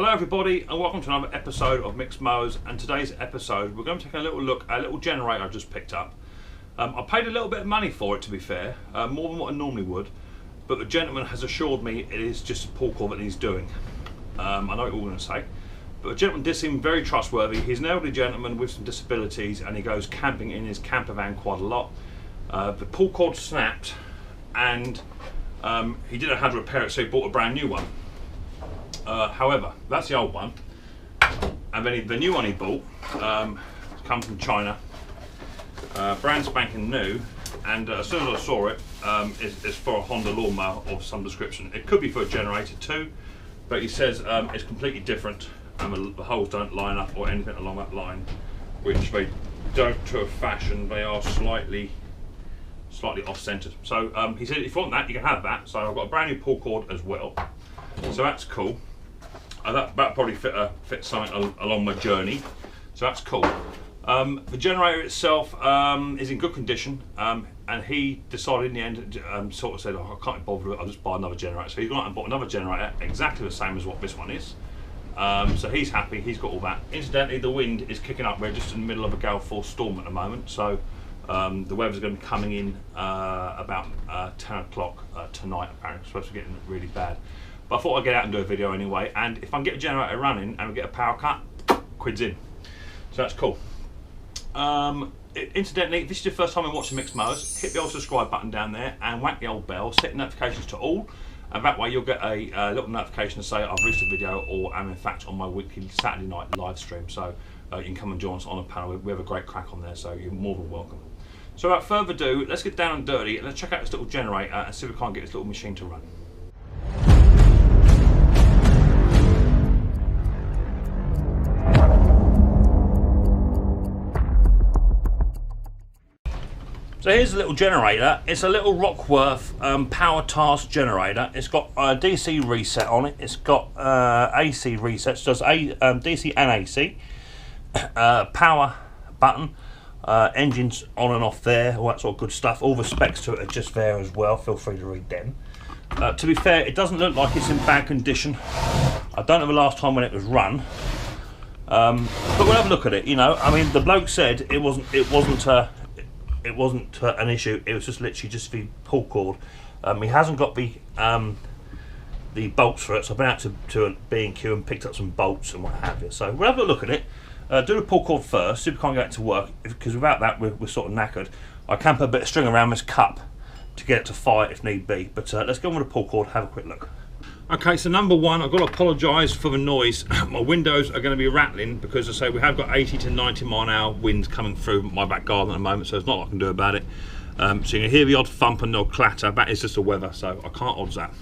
Hello everybody and welcome to another episode of Micks Mowers, and today's episode we're going to take a little look at a little generator I just picked up. I paid a little bit of money for it, to be fair, more than what I normally would, but the gentleman has assured me it is just a pull cord that he's doing. I know what you're all going to say, but the gentleman did seem very trustworthy. He's an elderly gentleman with some disabilities and he goes camping in his camper van quite a lot. The pull cord snapped and he didn't know how to repair it, so he bought a brand new one. However, that's the old one, and then the new one he bought comes from China, brand spanking new, and as soon as I saw it, it's for a Honda lawnmower of some description. It could be for a generator too, but he says it's completely different, and the holes don't line up or anything along that line, which they don't to a fashion. They are slightly off-centered. So he said if you want that, you can have that. So I've got a brand new pull cord as well, so that's cool. That probably fit something along my journey, so that's cool. The generator itself is in good condition, and he decided in the end, sort of said, oh, I can't be bothered with it, I'll just buy another generator. So he's gone out and bought another generator, exactly the same as what this one is. So he's happy, he's got all that. Incidentally, the wind is kicking up. We're just in the middle of a gale force storm at the moment, so the weather's going to be coming in about 10 o'clock tonight, apparently. It's supposed to be getting really bad. But I thought I'd get out and do a video anyway, and if I can get a generator running and we get a power cut, quid's in. So that's cool. Incidentally, if this is your first time in watching Micks Mowers, hit the old subscribe button down there and whack the old bell, set notifications to all, and that way you'll get a little notification to say I've released a video or am in fact on my weekly Saturday night live stream. So you can come and join us on a panel. We have a great crack on there, so you're more than welcome. So without further ado, let's get down and dirty and let's check out this little generator and see if we can't get this little machine to run. So here's a little generator. It's a little Rockworth Power Task generator. It's got a DC reset on it. It's got AC resets, just DC and AC. Power button, engines on and off there, all that sort of good stuff. All the specs to it are just there as well. Feel free to read them. To be fair, it doesn't look like it's in bad condition. I don't know the last time when it was run, but we'll have a look at it. You know, I mean, the bloke said it wasn't an issue. It was just literally just the pull cord. He hasn't got the bolts for it, so I've been out to B&Q and picked up some bolts and what have you. So we'll have a look at it. Do the pull cord first, see if we can't get it to work, because without that we're sort of knackered. I can put a bit of string around this cup to get it to fire if need be, but let's go on with the pull cord, have a quick look. Okay, so number one, I've got to apologise for the noise. My windows are going to be rattling because, I say, we have got 80 to 90 mile an hour winds coming through my back garden at the moment, so there's not a lot I can do about it. So you can hear the odd thump and the odd clatter. That is just the weather, so I can't odds that.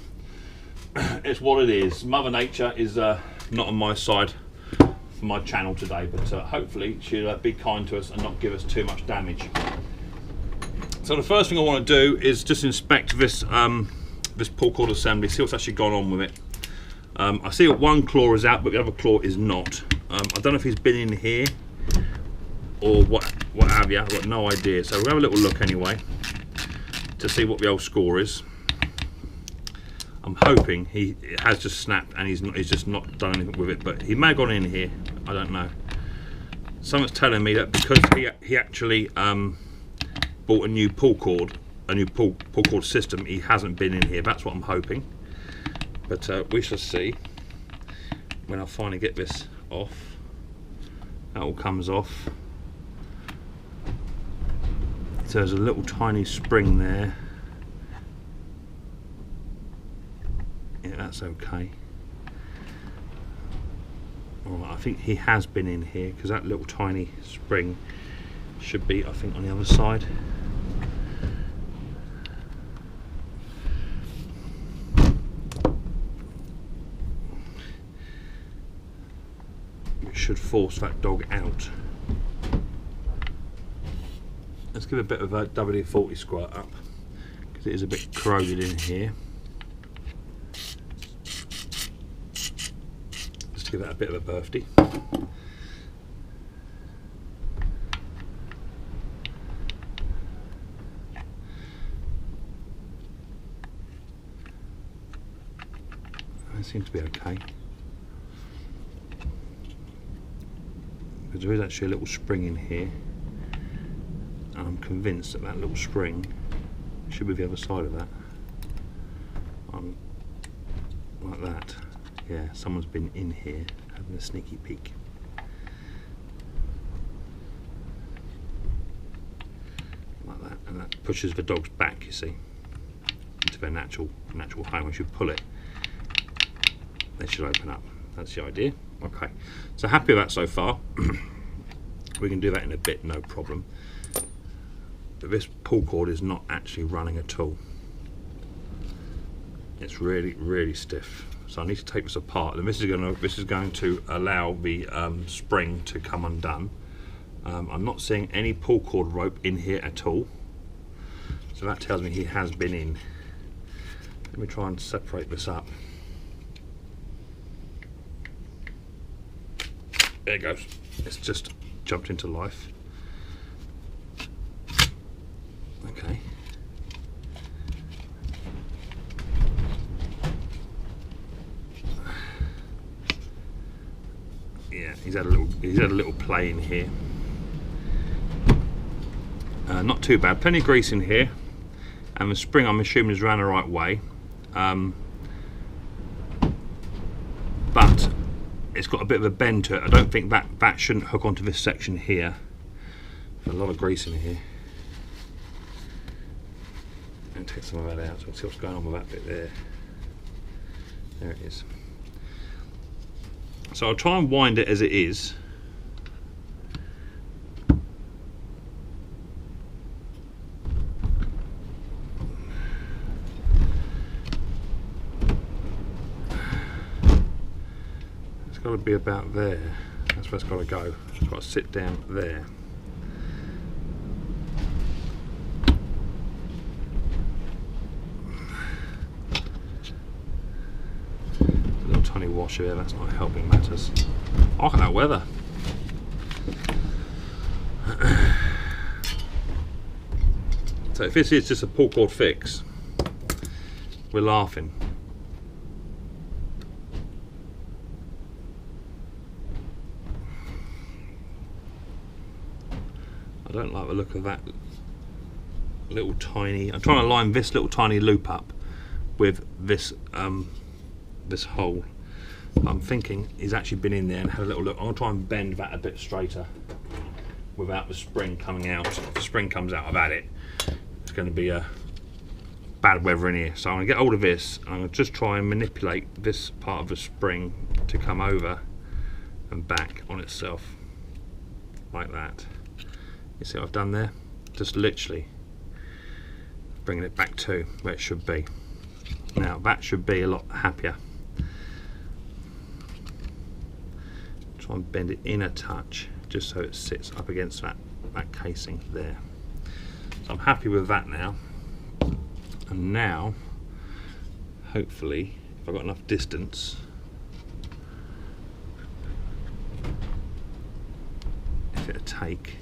It's what it is. Mother Nature is not on my side for my channel today, but hopefully she'll be kind to us and not give us too much damage. So the first thing I want to do is just inspect this this pull cord assembly, see what's actually gone on with it. I see that one claw is out, but the other claw is not. I don't know if he's been in here or what have you. I've got no idea. So we'll have a little look anyway to see what the old score is. I'm hoping it has just snapped and he's just not done anything with it, but he may have gone in here. I don't know. Someone's telling me that because he actually bought a new pull cord. A new pull cord system, he hasn't been in here. That's what I'm hoping, but we shall see when I finally get this off. That all comes off. So there's a little tiny spring there. Yeah, that's okay. Alright, I think he has been in here because that little tiny spring should be, I think, on the other side. Should force that dog out. Let's give a bit of a WD-40 squirt up because it is a bit corroded in here. Just to give that a bit of a birthday. It seems to be okay. because there is actually a little spring in here. And I'm convinced that that little spring should be the other side of that. Like that. Yeah, someone's been in here having a sneaky peek. Like that, and that pushes the dogs back, you see, into their natural home. Once you pull it, they should open up. That's the idea. Okay, so happy with that so far. We can do that in a bit, no problem. But this pull cord is not actually running at all. It's really stiff. So I need to take this apart, and this is going to allow the spring to come undone. I'm not seeing any pull cord rope in here at all, so that tells me he has been in. Let me try and separate this up. There it goes. It's just jumped into life. Okay. Yeah, he's had a little play in here. Not too bad. Plenty of grease in here, and the spring I'm assuming is ran the right way. But it's got a bit of a bend to it. I don't think that shouldn't hook onto this section here. There's a lot of grease in here. And take some of that out so we'll see what's going on with that bit there. There it is. So I'll try and wind it as it is. It's got to be about there. That's where it's got to go. It's got to sit down there. Tiny washer there, that's not helping matters. Oh, look at that weather. So if this is just a pull cord fix, we're laughing. I don't like the look of that little tiny, I'm trying to line this little tiny loop up with this this hole. I'm thinking he's actually been in there and had a little look. I'm going to try and bend that a bit straighter without the spring coming out. If the spring comes out, I've had it. It's going to be a bad weather in here. So I'm going to get hold of this and I'm going to just try and manipulate this part of the spring to come over and back on itself like that. You see what I've done there? Just literally bringing it back to where it should be. Now that should be a lot happier. Try and bend it in a touch just so it sits up against that casing there. So I'm happy with that now. And now, hopefully, if I've got enough distance, if it'll take,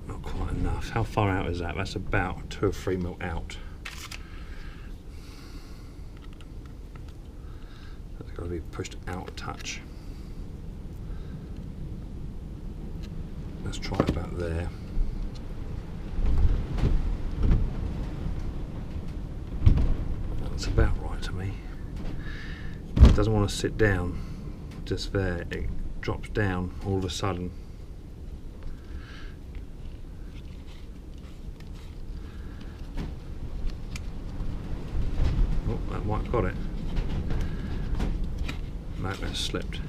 not quite enough. How far out is that? That's about 2 or 3 mil out. Got to be pushed out a touch. Let's try about there. That's about right to me. It doesn't want to sit down just there, it drops down all of a sudden. Oh, that might have got it. No, that's slipped.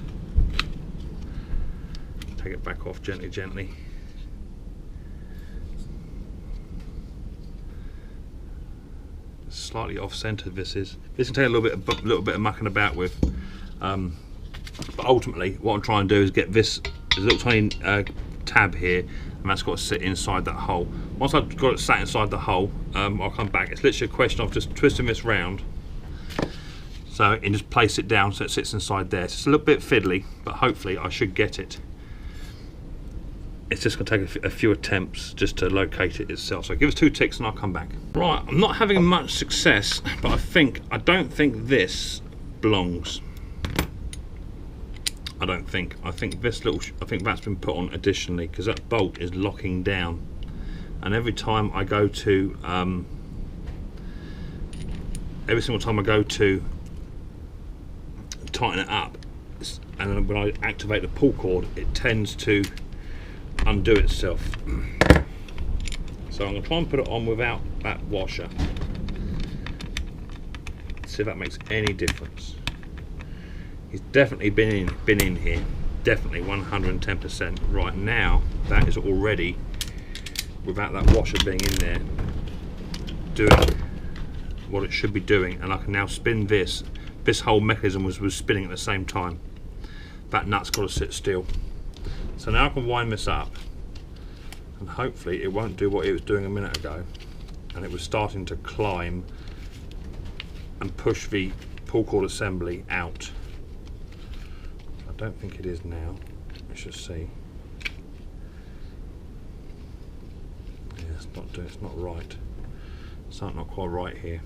Take it back off gently. Slightly off-centered. This can take a little bit of mucking about with, but ultimately, what I'm trying to do is get this. There's a little tiny tab here, and that's got to sit inside that hole. Once I've got it sat inside the hole, I'll come back. It's literally a question of just twisting this round. So and just place it down so it sits inside there. It's a little bit fiddly, but hopefully I should get it. It's just going to take a few attempts just to locate it itself. So give us 2 ticks and I'll come back. Right, I'm not having much success, but I don't think this belongs. I don't think. I think this little, I think that's been put on additionally because that bolt is locking down, and every time I go to every single time I go to tighten it up, and then when I activate the pull cord, it tends to undo itself. So I'm going to try and put it on without that washer. See if that makes any difference. He's definitely been in here, definitely 110%. Right now, that is already, without that washer being in there, doing what it should be doing, and I can now spin this. This whole mechanism was spinning at the same time. That nut's got to sit still. So now I can wind this up, and hopefully it won't do what it was doing a minute ago, and it was starting to climb and push the pull cord assembly out. I don't think it is now. Let's just see. Yeah, it's not right. Something not quite right here.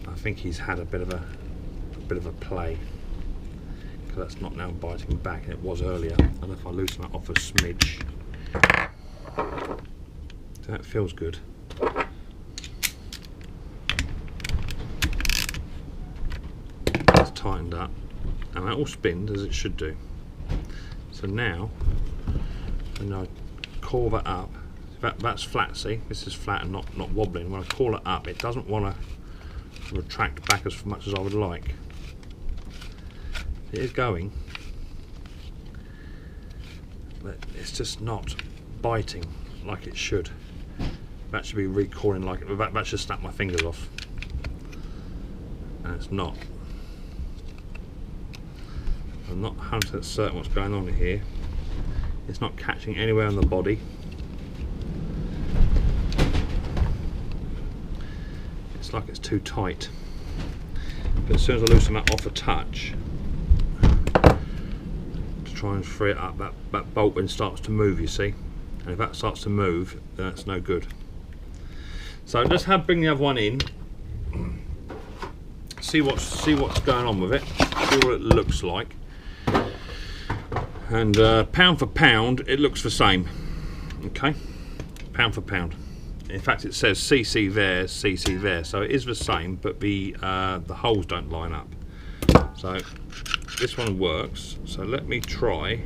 I think he's had a bit of a play, because that's not now biting back. It was earlier, and if I loosen that off a smidge, that feels good. It's tightened up, and that all spins as it should do. So now, when I call that up, that's flat. See, this is flat and not wobbling. When I call it up, it doesn't want to retract back as much as I would like. It is going, but it's just not biting like it should. That should be recoiling like it. That should snap my fingers off, and it's not. I'm not 100% certain what's going on here. It's not catching anywhere on the body. It's like it's too tight. But as soon as I loosen that off a touch to try and free it up, that bolt then starts to move, you see. And if that starts to move, then that's no good. So let's bring the other one in, see what's going on with it, see what it looks like. And pound for pound, it looks the same. Okay, pound for pound. In fact, it says CC there, CC there, so it is the same, but the holes don't line up. So this one works. So let me try.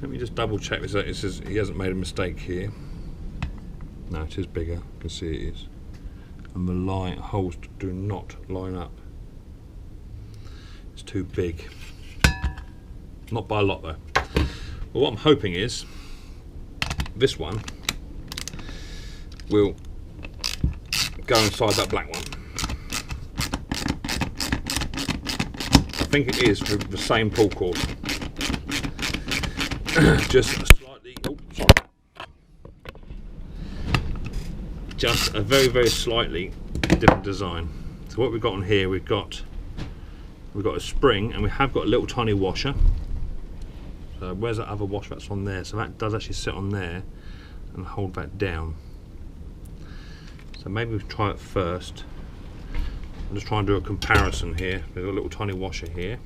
Let me just double check this. It says he hasn't made a mistake here. No, it is bigger. You can see it is, and the holes do not line up. It's too big. Not by a lot though. Well, what I'm hoping is this one will go inside that black one. I think it is with the same pull cord. Just slightly, oh, sorry. Just a very, very slightly different design. So what we've got on here, we've got a spring, and we have got a little tiny washer. So where's that other washer that's on there? So that does actually sit on there and hold that down. So maybe we'll try it first. I'm just trying to do a comparison here. There's a little tiny washer here.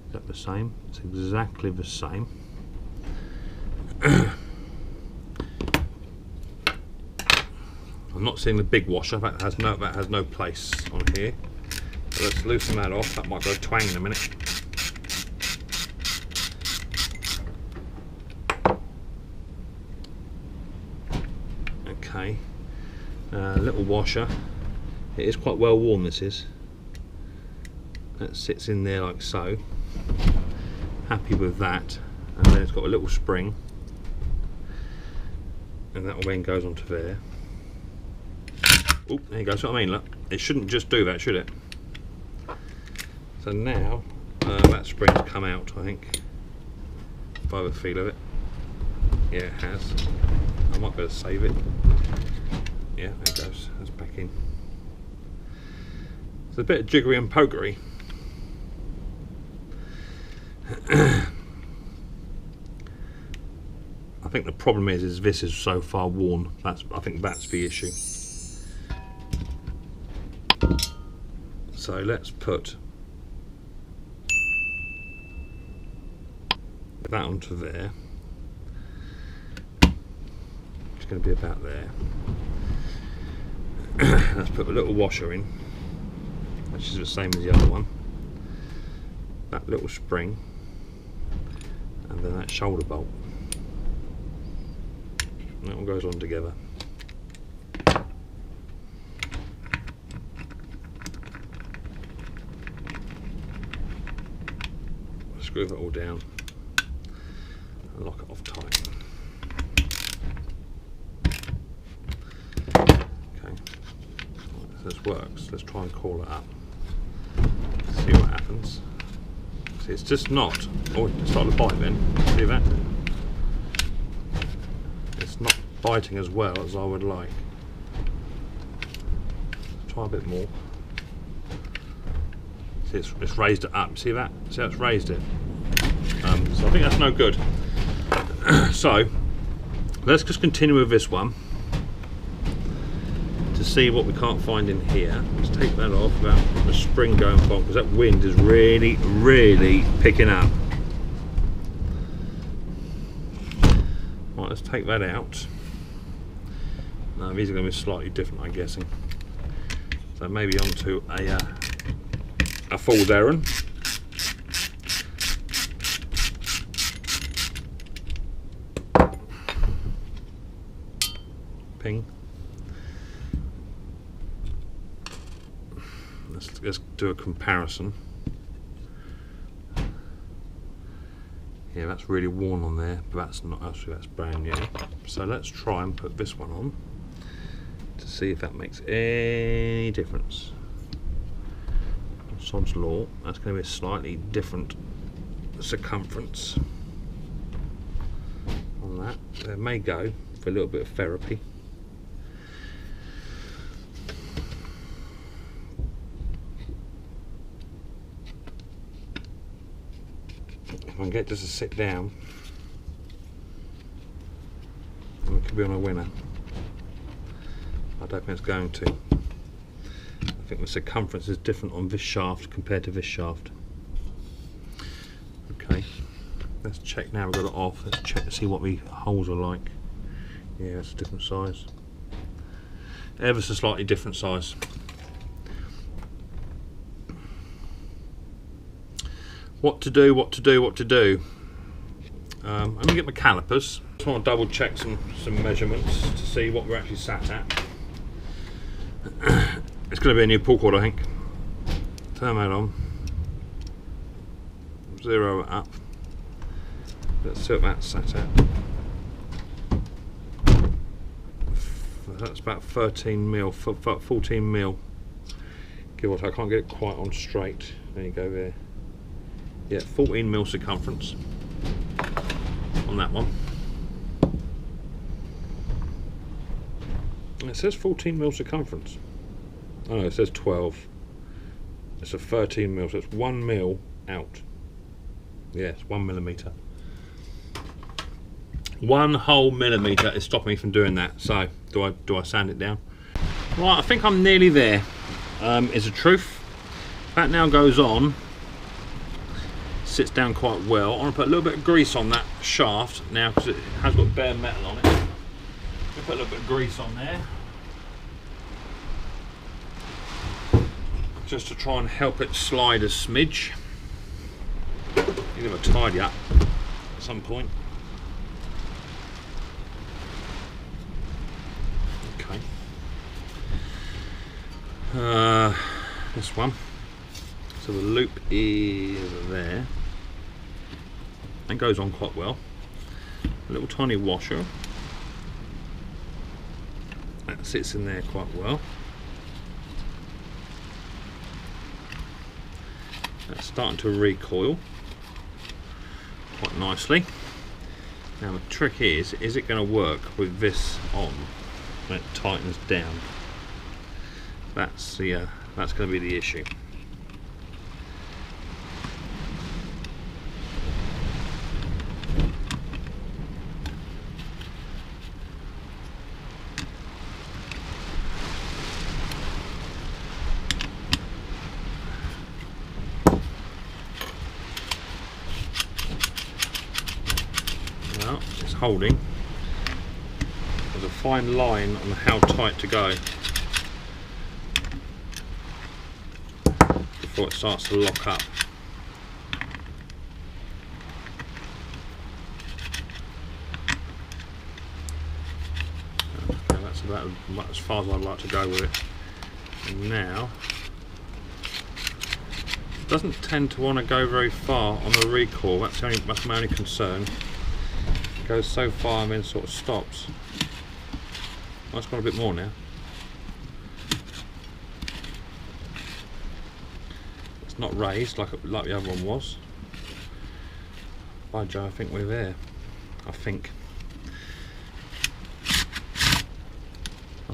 Is that the same? It's exactly the same. I'm not seeing the big washer. That has no place on here. So let's loosen that off. That might go twang in a minute. Okay. Little washer. It is quite well worn, this is. That sits in there like so. Happy with that. And then it's got a little spring, and that then goes onto there. Oh, there you go. That's what I mean. Look, it shouldn't just do that, should it? So now that spring's come out, I think, by the feel of it. Yeah, it has. I might better save it. Yeah, there it goes. That's back in. It's a bit of jiggery and pokery. I think the problem is this is so far worn. I think that's the issue. So let's put that onto there. It's going to be about there. Let's put a little washer in, which is the same as the other one. That little spring, and then that shoulder bolt. And that all goes on together. Screw it all down and lock it off tight. Okay, so this works. Let's try and call it up. See what happens. See, it's just not. Oh, it started to bite then. See that? It's not biting as well as I would like. Try a bit more. See, it's raised it up. See that? See how it's raised it? So I think that's no good. So let's just continue with this one to see what we can't find in here. Let's take that off without the spring going on, because that wind is really, really picking up. Right, let's take that out. Now these are going to be slightly different, I'm guessing. So maybe onto a full Darren. Ping. Let's do a comparison. Yeah, that's really worn on there, but that's not actually, that's brand new. So let's try and put this one on to see if that makes any difference. Sod's Law, that's going to be a slightly different circumference on that. It may go for a little bit of therapy. If I can get just to sit down, we could be on a winner. I don't think it's going to. I think the circumference is different on this shaft compared to this shaft. Okay, let's check now we've got it off. Let's check to see what the holes are like. Yeah, it's a different size. Ever so slightly different size. What to do, what to do, what to do. I'm going to get my calipers. Just want to double check some measurements to see what we're actually sat at. It's going to be a new pull cord, I think. Turn that on. Zero it up. Let's see what that's sat at. That's about 13 mil, 14 mil. Give or take. I can't get it quite on straight. There you go there. Yeah, 14 mil circumference on that one. It says 14 mil circumference. Oh no, it says 12. It's a 13 mil, so it's 1 mil out. Yes, 1 millimeter. 1 whole millimeter is stopping me from doing that. So, do I sand it down? Right, I think I'm nearly there. Is the truth. That now goes on. Sits down quite well. I want to put a little bit of grease on that shaft now because it has got bare metal on it. I'll put a little bit of grease on there, just to try and help it slide a smidge. You're going to tidy up at some point. Okay. This one. So the loop is there. And goes on quite well. A little tiny washer. That sits in there quite well. That's starting to recoil quite nicely. Now the trick is it going to work with this on when it tightens down? That's going to be the issue. holding, there's a fine line on how tight to go before it starts to lock up. Okay, that's about as far as I'd like to go with it. And now, it doesn't tend to want to go very far on the recoil. That's my only concern. It goes so far and then sort of stops. Well, it's got a bit more now. It's not raised like the other one was. By Joe, I think we're there. I think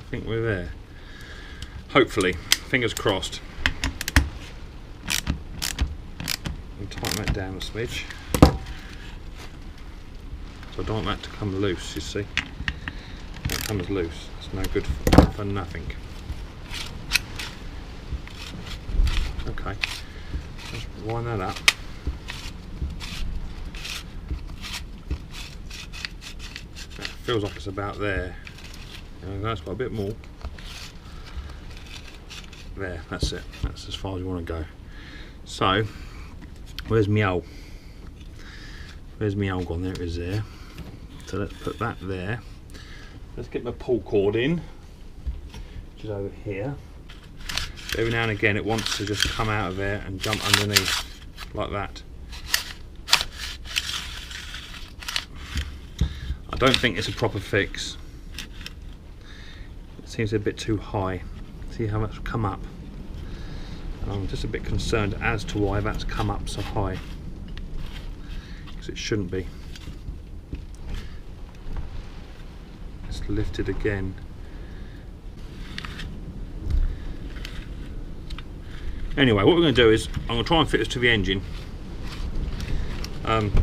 we're there. Hopefully, fingers crossed. And tighten that down a smidge. So I don't want that to come loose, you see. That comes loose. It's no good for nothing. Okay, just wind that up. That feels like it's about there. And that's got a bit more. There, that's it. That's as far as you want to go. So, where's my owl? Where's my owl gone? There it is there. So let's put that there. Let's get my pull cord in, which is over here. Every now and again it wants to just come out of there and jump underneath, like that. I don't think it's a proper fix. It seems a bit too high. See how much come up? And I'm just a bit concerned as to why that's come up so high, because it shouldn't be. It's lifted again. Anyway, what we're going to do is I'm going to try and fit this to the engine.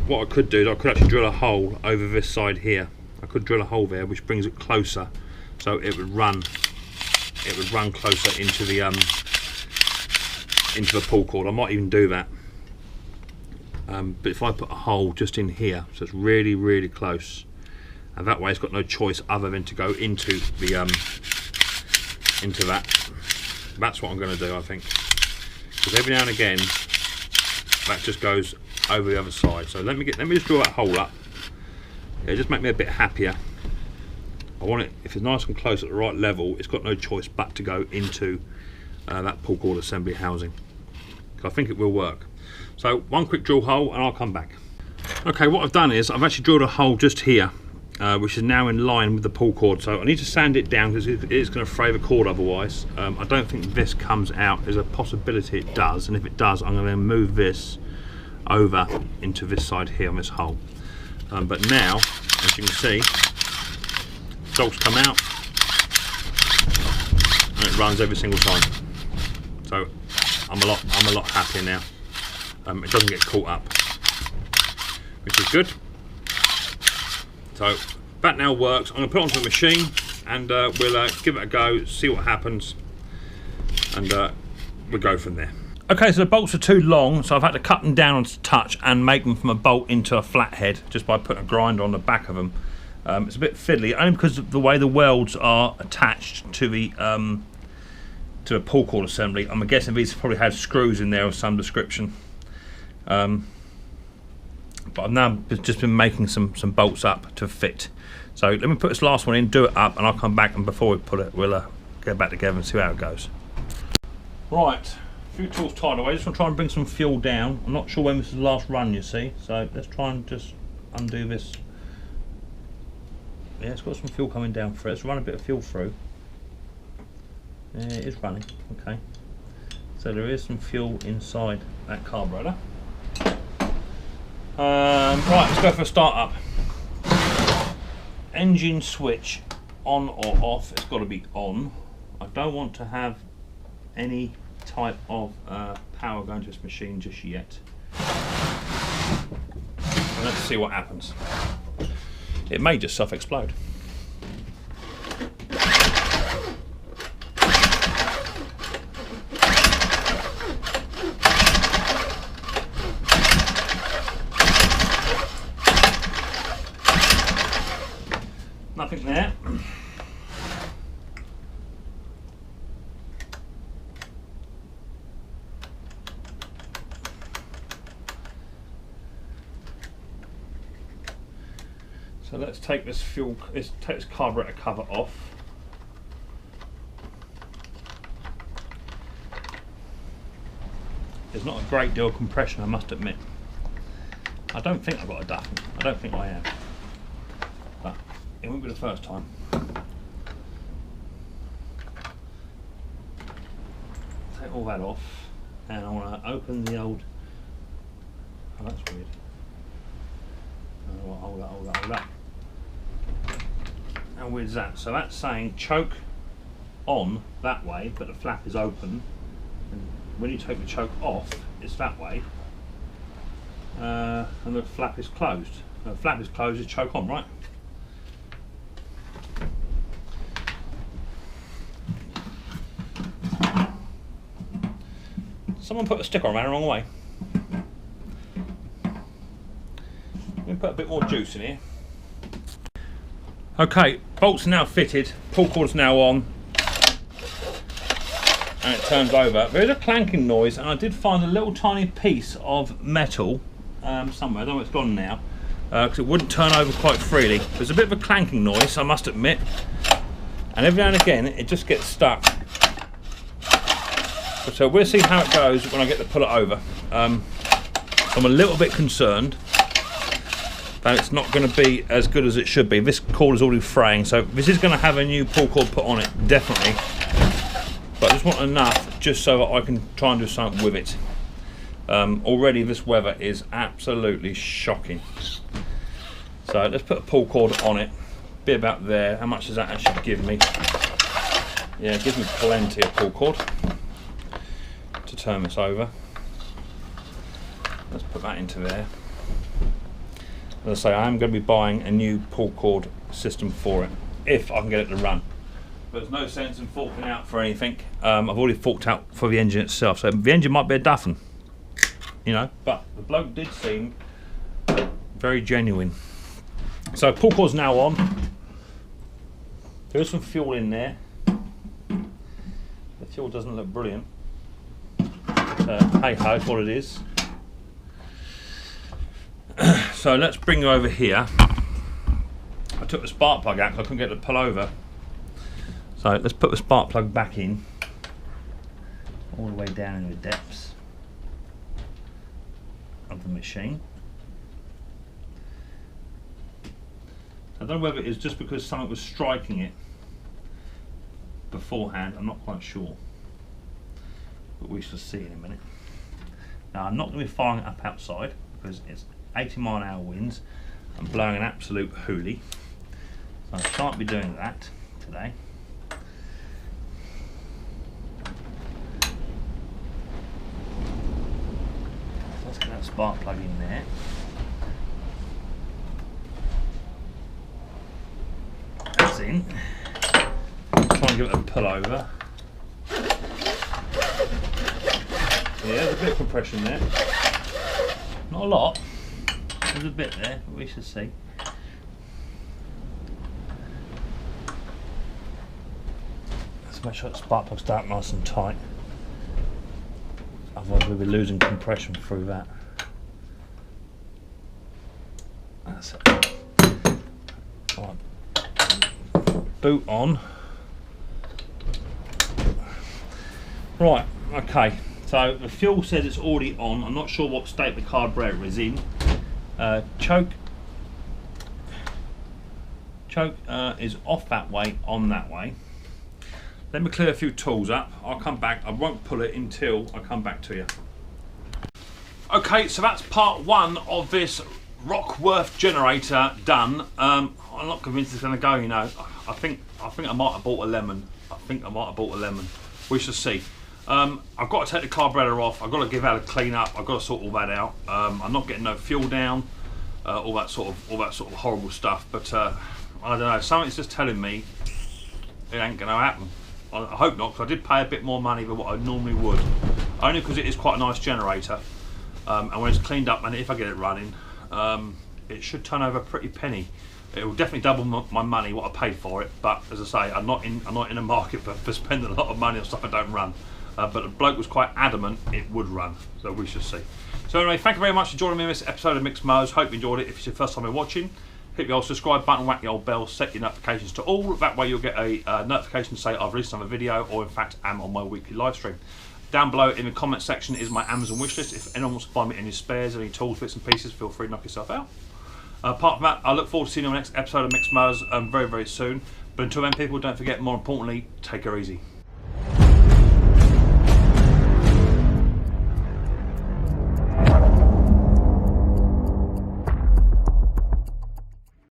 What I could do is I could actually drill a hole over this side here. I could drill a hole there, which brings it closer, so it would run closer into the pull cord. I might even do that. But if I put a hole just in here, so it's really, really close, and that way it's got no choice other than to go into the into that. That's what I'm going to do, I think. Because every now and again that just goes over the other side. So let me just draw that hole up. It'll just make me a bit happier. I want it, if it's nice and close at the right level, it's got no choice but to go into that pull cord assembly housing. I think it will work. So one quick drill hole and I'll come back. Okay, what I've done is I've actually drilled a hole just here, which is now in line with the pull cord. So I need to sand it down because it is going to fray the cord otherwise. I don't think this comes out. There's a possibility it does, and if it does, I'm going to then move this over into this side here on this hole. But now, as you can see, bolts come out and it runs every single time. So I'm a lot happier now. It doesn't get caught up, which is good. So that now works. I'm going to put it onto the machine and we'll give it a go, see what happens, and we'll go from there. Okay, so the bolts are too long, so I've had to cut them down to touch and make them from a bolt into a flathead just by putting a grinder on the back of them. It's a bit fiddly, only because of the way the welds are attached to the pull cord assembly. I'm guessing these probably have screws in there of some description. But I've now just been making some bolts up to fit. So let me put this last one in, do it up, and I'll come back, and before we put it, we'll get back together and see how it goes. Right, a few tools tied away. Just want to try and bring some fuel down. I'm not sure when this is the last run, you see, so let's try and just undo this. Yeah, it's got some fuel coming down through it. Let's run a bit of fuel through. Yeah, it is running, okay. So there is some fuel inside that carburetor. Right, let's go for a start up. Engine switch on or off. It's got to be on. I don't want to have any type of power going to this machine just yet. And let's see what happens. It may just self-explode. So let's take this carburetor cover off. There's not a great deal of compression, I must admit. I don't think I've got a duffel. I don't think I have. But it won't be the first time. Take all that off, and I want to open the old. Oh, that's weird. Oh, hold that. How weird is that? So that's saying choke on that way, but the flap is open. And when you take the choke off, it's that way, and the flap is closed. The flap is closed, it's choke on, right? Someone put a sticker on the wrong way. Let me put a bit more juice in here. Okay, bolts are now fitted, pull cord's now on, and it turns over. There is a clanking noise, and I did find a little tiny piece of metal somewhere. I don't know where it's gone now, because it wouldn't turn over quite freely. There's a bit of a clanking noise, I must admit, and every now and again it just gets stuck. So we'll see how it goes when I get to pull it over. I'm a little bit concerned that it's not going to be as good as it should be. This cord is already fraying, so this is going to have a new pull cord put on it, definitely. But I just want enough just so that I can try and do something with it. Already this weather is absolutely shocking. So let's put a pull cord on it. Be about there. How much does that actually give me? Yeah, it gives me plenty of pull cord to turn this over. Let's put that into there. As I say, I am going to be buying a new pull cord system for it, if I can get it to run. But there's no sense in forking out for anything. I've already forked out for the engine itself, so the engine might be a duffin, you know, but the bloke did seem very genuine. So pull cord's now on. There's some fuel in there. The fuel doesn't look brilliant. Hey ho, it's what it is. So let's bring you over here. I took the spark plug out because I couldn't get it to pull over. So let's put the spark plug back in, all the way down in the depths of the machine. I don't know whether it is just because something was striking it beforehand, I'm not quite sure. But we shall see in a minute. Now I'm not going to be firing it up outside because it's 80-mile-an-hour winds and blowing an absolute hoolie. So I shan't be doing that today. So let's get that spark plug in there. That's in. Try and give it a pull over. Yeah, there's a bit of compression there. Not a lot. There's a bit there, but we shall see. Let's make sure the spark plug's down nice and tight. Otherwise we'll be losing compression through that. That's it. Right. Boot on. Right, okay. So the fuel says it's already on. I'm not sure what state the carburetor is in. Choke is off that way, on that way. Let me clear a few tools up. I'll come back. I won't pull it until I come back to you. Okay, so that's part one of this Rockworth generator done. I'm not convinced it's going to go. You know, I think I might have bought a lemon. We shall see. I've got to take the carburetor off. I've got to give that a clean up. I've got to sort all that out. I'm not getting no fuel down, all that sort of horrible stuff. But I don't know. Something's just telling me it ain't going to happen. I hope not, because I did pay a bit more money than what I normally would, only because it is quite a nice generator. And when it's cleaned up, and if I get it running, it should turn over a pretty penny. It will definitely double my money what I paid for it. But as I say, I'm not in a market for spending a lot of money on stuff I don't run. But the bloke was quite adamant it would run, so we shall see. So anyway, thank you very much for joining me in this episode of Micks Mowers. Hope you enjoyed it. If it's your first time you're watching, hit the old subscribe button, whack the old bell, set your notifications to all. That way you'll get a notification to say I've released another video, or in fact am on my weekly live stream. Down below in the comment section is my Amazon wishlist. If anyone wants to buy me any spares, any tools, bits and pieces, feel free to knock yourself out. Apart from that, I look forward to seeing you on the next episode of Micks Mowers very, very soon. But until then, people, don't forget, more importantly, take her easy.